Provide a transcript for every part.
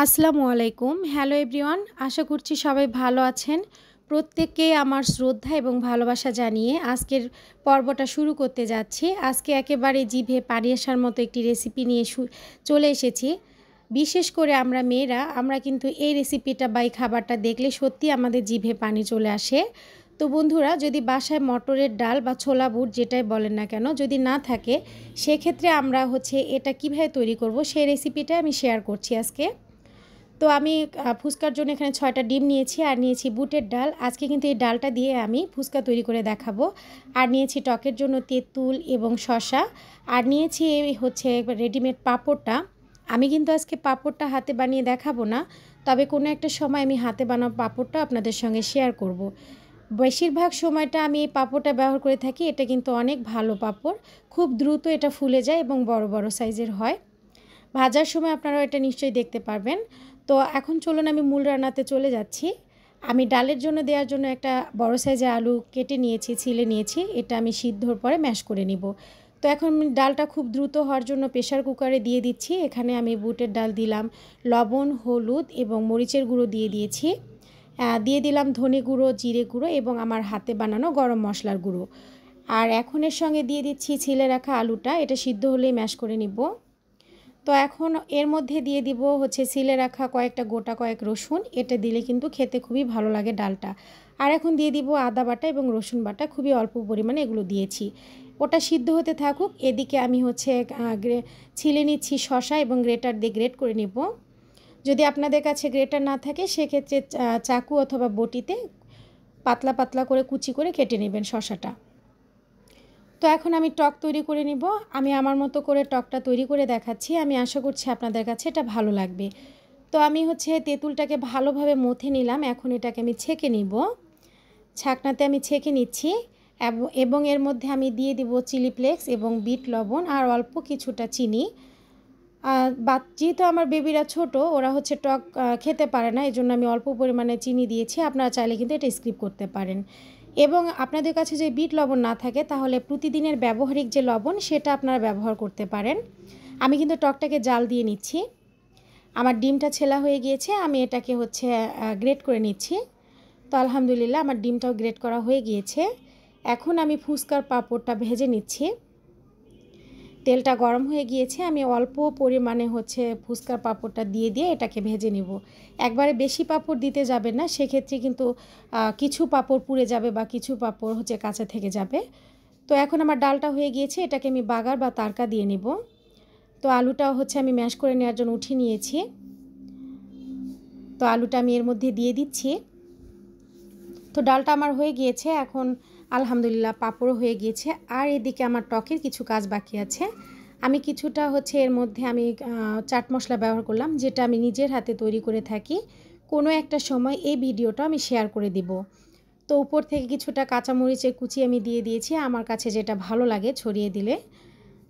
আসসালামু আলাইকুম। Hello everyone. আশা করছি সবাই ভালো আছেন। প্রত্যেককে আমার শ্রদ্ধা এবং ভালোবাসা জানিয়ে আজকের পর্বটা শুরু করতে যাচ্ছি। আজকে একেবারে জিভে পানি আসার মতো একটি রেসিপি নিয়ে চলে এসেছি। বিশেষ করে আমরা মেয়েরা আমরা কিন্তু এই রেসিপিটা বা এই খাবারটা দেখলে সত্যি আমাদের জিভে পানি চলে আসে। তো বন্ধুরা, যদি বাসায় মটরের ডাল বা ছোলা বুট যেটাই বলেন না কেন যদি না থাকে, সেক্ষেত্রে আমরা এটা কিভাবে তৈরি করব সেই রেসিপিটা আমি শেয়ার করছি আজকে। তো আমি ফুচকার জন্য এখানে ৬টা ডিম নিয়েছি আর নিয়েছি বুটের ডাল। আজকে কিন্তু এই ডালটা দিয়ে আমি ফুচকা তৈরি করে দেখাবো। আর নিয়েছি টকের জন্য তেঁতুল এবং শসা। আর নিয়েছি রেডিমেড পাঁপড়টা। আমি কিন্তু আজকে পাঁপড়টা হাতে বানিয়ে দেখাবো না, তবে কোনো একটা সময় আমি হাতে বানানো পাঁপড়টা আপনাদের সঙ্গে শেয়ার করব। বেশিরভাগ সময়টা আমি এই পাঁপড়টা ব্যবহার করে থাকি। এটা কিন্তু অনেক ভালো পাঁপড়, খুব দ্রুত এটা ফুলে যায় এবং বড় বড় সাইজের হয়। ভাজার সময় আপনারাও এটা নিশ্চয়ই দেখতে পারবেন। তো এখন চলুন আমি মূল রান্নাতে চলে যাচ্ছি। আমি ডালের জন্য দেওয়ার জন্য একটা বড় সাইজের আলু কেটে নিয়েছি, ছিলে নিয়েছি। এটা আমি সিদ্ধর পরে ম্যাশ করে নিব। তো এখন ডালটা খুব দ্রুত হওয়ার জন্য প্রেশার কুকারে দিয়ে দিচ্ছি। এখানে আমি বুটের ডাল দিলাম, লবণ, হলুদ এবং মরিচের গুঁড়ো দিয়ে দিয়েছি। দিয়ে দিলাম ধনে গুঁড়ো, জিরে গুঁড়ো এবং আমার হাতে বানানো গরম মশলার গুঁড়ো। আর এখন এর সঙ্গে দিয়ে দিচ্ছি ছিলে রাখা আলুটা। এটা সিদ্ধ হলেই ম্যাশ করে নিব। তো এখন এর মধ্যে দিয়ে দিব ছিলে রাখা কয়েক রসুন। এটা দিলে কিন্তু খেতে খুবই ভালো লাগে ডালটা। আর এখন দিয়ে দিব আদা বাটা এবং রসুন বাটা, খুবই অল্প পরিমাণে এগুলো দিয়েছি। ওটা সিদ্ধ হতে থাকুক। এদিকে আমি ছিলে নিচ্ছি শসা এবং গ্রেটার দিয়ে গ্রেট করে নিব। যদি আপনাদের কাছে গ্রেটার না থাকে সেক্ষেত্রে চাকু অথবা বটিতে পাতলা পাতলা করে কুচি করে কেটে নেবেন শসাটা। তো এখন আমি টক তৈরি করে নিব। আমি আমার মতো করে টকটা তৈরি করে দেখাচ্ছি। আমি আশা করছি আপনাদের কাছে এটা ভালো লাগবে। তো আমি তেঁতুলটাকে ভালোভাবে মথে নিলাম। এখন এটাকে আমি ছেঁকে নিব। ছাঁকনাতে আমি ছেঁকে নিচ্ছি এবং এর মধ্যে আমি দিয়ে দিব চিলি ফ্লেক্স এবং বিট লবণ আর অল্প কিছুটা চিনি। যেহেতু আমার বেবিরা ছোট, ওরা টক খেতে পারে না, এজন্য আমি অল্প পরিমাণে চিনি দিয়েছি। আপনারা চাইলে কিন্তু এটা স্কিপ করতে পারেন। এবং আপনাদের কাছে যে বিট লবণ না থাকে তাহলে প্রতিদিনের ব্যবহারিক যে লবণ সেটা আপনারা ব্যবহার করতে পারেন। আমি কিন্তু টকটাকে জাল দিয়ে নিচ্ছি। আমার ডিমটা ছেলা হয়ে গিয়েছে, আমি এটাকে গ্রেট করে নিচ্ছি। তো আলহামদুলিল্লাহ আমার ডিমটাও গ্রেট করা হয়ে গিয়েছে। এখন আমি ফুচকার পাঁপড়টা ভেজে নিচ্ছি। তেলটা গরম হয়ে গিয়েছে, আমি অল্প পরিমাণে ফুচকার পাঁপড়টা দিয়ে এটাকে ভেজে নেব। একবারে বেশি পাঁপড় দিতে যাবেন না, সেক্ষেত্রে কিন্তু কিছু পাঁপড় পুড়ে যাবে বা কিছু পাঁপড় কাঁচা থেকে যাবে। তো এখন আমার ডালটা হয়ে গিয়েছে, এটাকে আমি বাগার বা তারকা দিয়ে নেব। তো আলুটাও আমি ম্যাশ করে নেওয়ার জন্য উঠিয়ে নিয়েছি। তো আলুটা আমি এর মধ্যে দিয়ে দিচ্ছি। তো ডালটা আমার হয়ে গিয়েছে, এখন আলহামদুলিল্লাহ পাঁপড়ও হয়ে গিয়েছে। আর এদিকে আমার টকের কিছু কাজ বাকি আছে। আমি কিছুটা এর মধ্যে আমি চাট মশলা ব্যবহার করলাম, যেটা আমি নিজের হাতে তৈরি করে থাকি। কোনো একটা সময় এই ভিডিওটা আমি শেয়ার করে দিব। তো উপর থেকে কিছুটা কাঁচামরিচের কুচি আমি দিয়ে দিয়েছি, আমার কাছে যেটা ভালো লাগে ছড়িয়ে দিলে।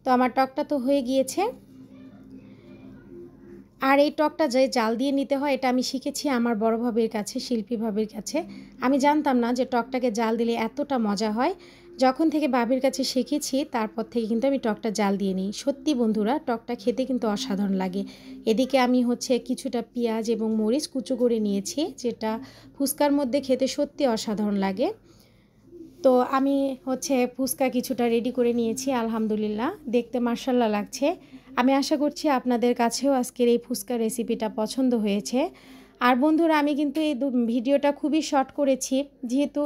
তো আমার টকটা তো হয়ে গিয়েছে। আর এই টকটা যে জাল দিয়ে নিতে হয় এটা আমি শিখেছি আমার বড় ভাবির কাছে, শিল্পী ভাবির কাছে। আমি জানতাম না যে টকটাকে জাল দিলে এতটা মজা হয়। যখন থেকে ভাবির কাছে শিখেছি তারপর থেকে কিন্তু আমি টকটা জাল দিয়ে নিই। সত্যি বন্ধুরা, টকটা খেতে কিন্তু অসাধারণ লাগে। এদিকে আমি কিছুটা পেঁয়াজ এবং মরিচ কুচো করে নিয়েছি, যেটা ফুচকার মধ্যে খেতে সত্যি অসাধারণ লাগে। তো আমি ফুচকা কিছুটা রেডি করে নিয়েছি, আলহামদুলিল্লাহ দেখতে মাশাআল্লাহ লাগছে। আমি আশা করছি আপনাদের কাছেও আজকের এই ফুচকা রেসিপিটা পছন্দ হয়েছে। আর বন্ধুরা, আমি কিন্তু এই ভিডিওটা খুবই শর্ট করেছি, যেহেতু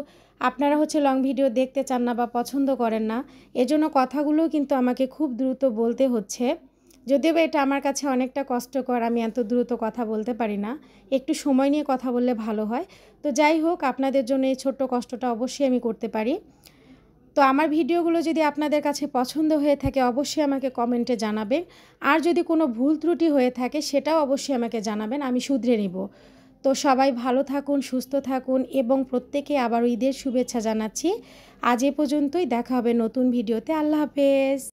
আপনারা লং ভিডিও দেখতে চান না বা পছন্দ করেন না, এজন্য কথাগুলোও কিন্তু আমাকে খুব দ্রুত বলতে হচ্ছে। যদিও বা এটা আমার কাছে অনেকটা কষ্টকর, আমি এত দ্রুত কথা বলতে পারি না, একটু সময় নিয়ে কথা বললে ভালো হয়। তো যাই হোক, আপনাদের জন্য এই ছোট্ট কষ্টটা অবশ্যই আমি করতে পারি। তো আমার ভিডিওগুলো যদি আপনাদের কাছে পছন্দ হয়ে থাকে অবশ্যই আমাকে কমেন্টে জানাবেন। আর যদি কোনো ভুল ত্রুটি হয়ে থাকে সেটাও অবশ্যই আমাকে জানাবেন, আমি শুধরে নেব। তো সবাই ভালো থাকুন, সুস্থ থাকুন এবং প্রত্যেকে আবারও ঈদের শুভেচ্ছা জানাচ্ছি। আজ এ পর্যন্তই, দেখা হবে নতুন ভিডিওতে। আল্লাহ হাফেজ।